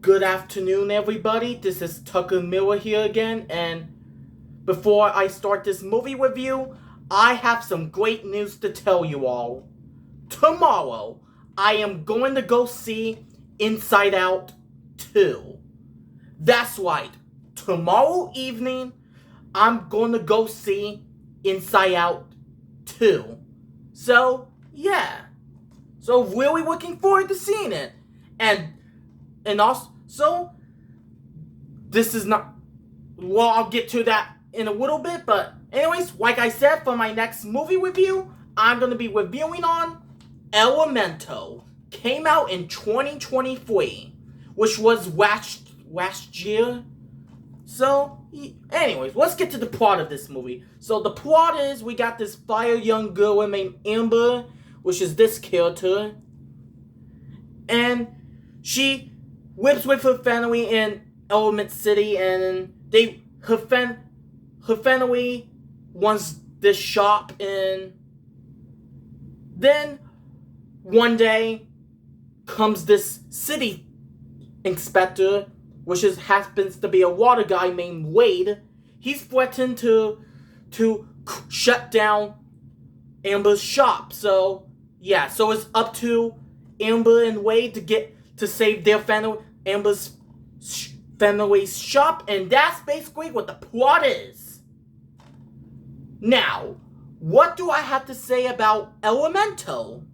Good afternoon, everybody. This is Tucker Miller here again, and before I start this movie review, I have some great news to tell you all. Tomorrow, I am going to go see Inside Out 2. That's right. Tomorrow evening, I'm going to go see Inside Out 2. So, yeah. So, really looking forward to seeing it. And also, this is not, well, I'll get to that in a little bit, but anyways, like I said, for my next movie review, I'm going to be reviewing on Elemental. Came out in 2023, which was last year. So, anyways, let's get to the plot of this movie. So, the plot is, we got this fire young girl named Amber, which is this character, and she lives with her family in Element City, and her family runs this shop, and then one day comes this city inspector, which happens to be a water guy named Wade. He's threatened to shut down Amber's shop. So yeah, so it's up to Amber and Wade to save their family, Amber's family's shop, and that's basically what the plot is. Now, what do I have to say about Elemental?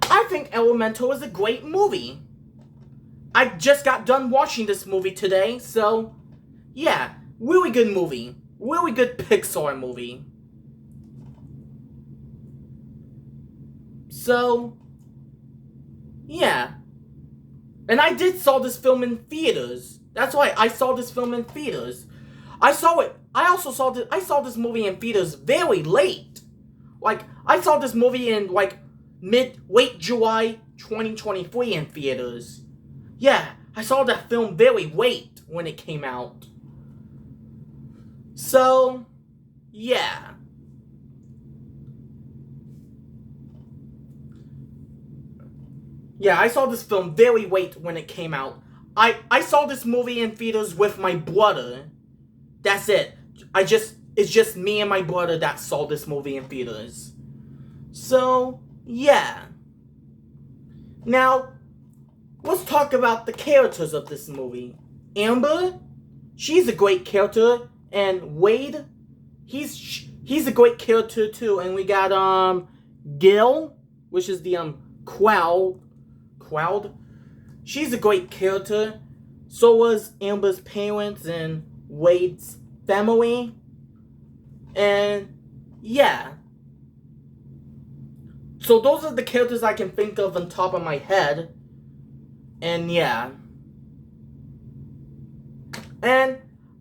I think Elemental is a great movie. I just got done watching this movie today, so yeah, really good movie. Really good Pixar movie. So, yeah. And I did saw this film in theaters. That's why I saw this film in theaters. I also saw this movie in theaters very late. Like, I saw this movie in late July 2023 in theaters. Yeah, I saw that film very late when it came out. So, yeah. Yeah, I saw this film very late when it came out. I saw this movie in theaters with my brother. That's it. It's just me and my brother that saw this movie in theaters. So, yeah. Now, let's talk about the characters of this movie. Amber, she's a great character, and Wade, he's a great character too. And we got Gil, which is the Crowd. She's a great character. So was Amber's parents and Wade's family. And yeah. So those are the characters I can think of on top of my head. And yeah. And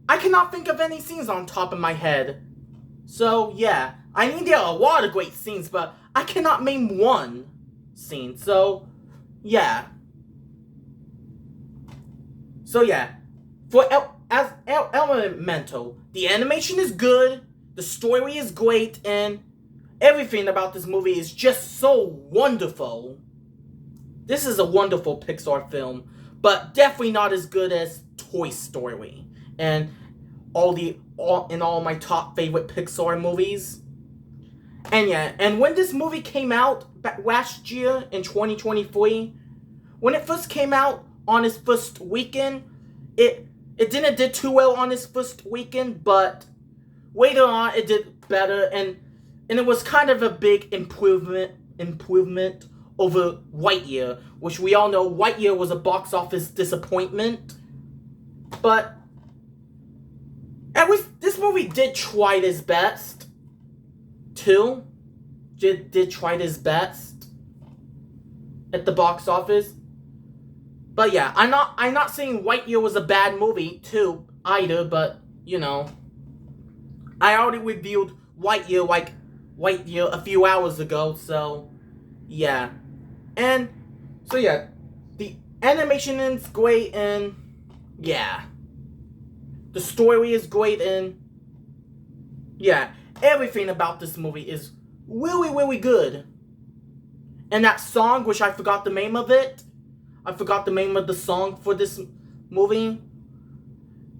I cannot think of any scenes on top of my head. So yeah. I mean, there are a lot of great scenes, but I cannot name one scene. So yeah. So yeah. For Elemental, the animation is good, the story is great, and everything about this movie is just so wonderful. This is a wonderful Pixar film, but definitely not as good as Toy Story and all my top favorite Pixar movies. And yeah, and when this movie came out last year in 2023, when it first came out on its first weekend, it didn't do too well on its first weekend, but later on it did better, and it was kind of a big improvement over Lightyear, which we all know Lightyear was a box office disappointment. But at least this movie did try its best. Too. Did try his best at the box office. But yeah, I'm not saying Lightyear was a bad movie too either, but you know, I already reviewed Lightyear a few hours ago, so yeah. And so yeah, the animation is great, and yeah, the story is great, and yeah, everything about this movie is really, really good. And that song, which I forgot the name of it, I forgot the name of the song for this movie.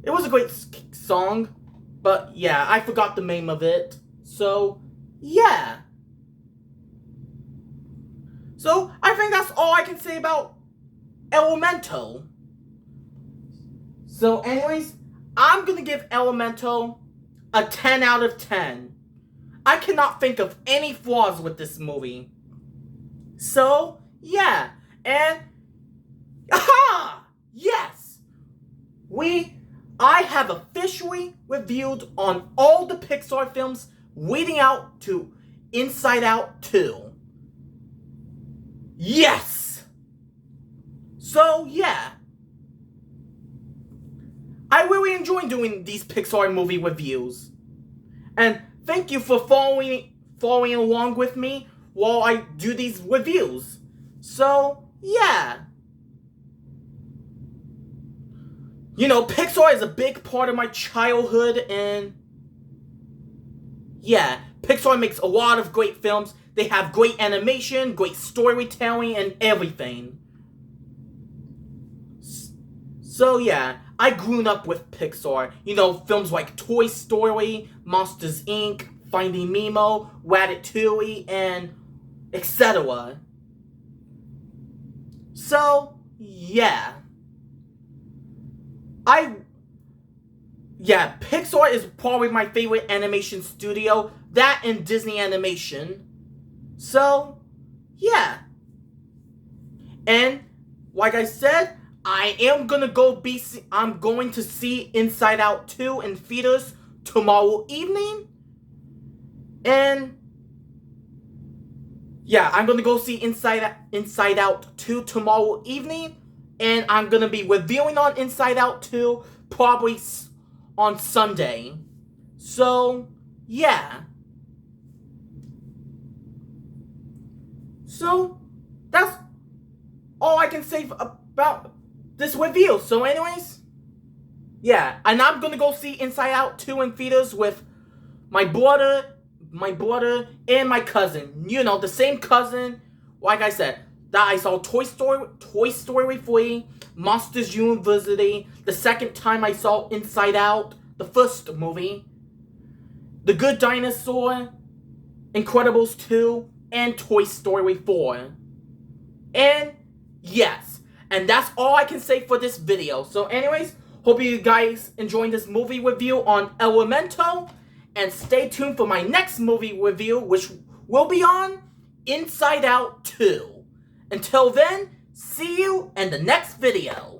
It was a great song, but yeah, I forgot the name of it. So, yeah. So, I think that's all I can say about Elemental. So, anyways, I'm gonna give Elemental a 10 out of 10. I cannot think of any flaws with this movie. So, yeah. And, aha! Yes! I have officially reviewed on all the Pixar films leading out to Inside Out 2. Yes! So, yeah. I really enjoy doing these Pixar movie reviews. And thank you for following along with me while I do these reviews. So, yeah. You know, Pixar is a big part of my childhood, and yeah, Pixar makes a lot of great films. They have great animation, great storytelling, and everything. So yeah, I grew up with Pixar. You know, films like Toy Story, Monsters Inc., Finding Nemo, Ratatouille, and etc. So, yeah. Pixar is probably my favorite animation studio. That and Disney Animation. So, yeah. And, like I said, I'm going to see Inside Out 2 in theaters tomorrow evening. And, yeah, I'm going to go see Inside Out 2 tomorrow evening. And I'm going to be reviewing on Inside Out 2 probably on Sunday. So, yeah. So, that's all I can say about this review. So, anyways, yeah. And I'm going to go see Inside Out 2 in theaters with my brother, and my cousin. You know, the same cousin, like I said, that I saw Toy Story 3, Monsters University, the second time I saw Inside Out, the first movie, The Good Dinosaur, Incredibles 2, and Toy Story 4. And, yes, and that's all I can say for this video. So anyways, hope you guys enjoyed this movie review on Elemental, and stay tuned for my next movie review, which will be on Inside Out 2. Until then, see you in the next video.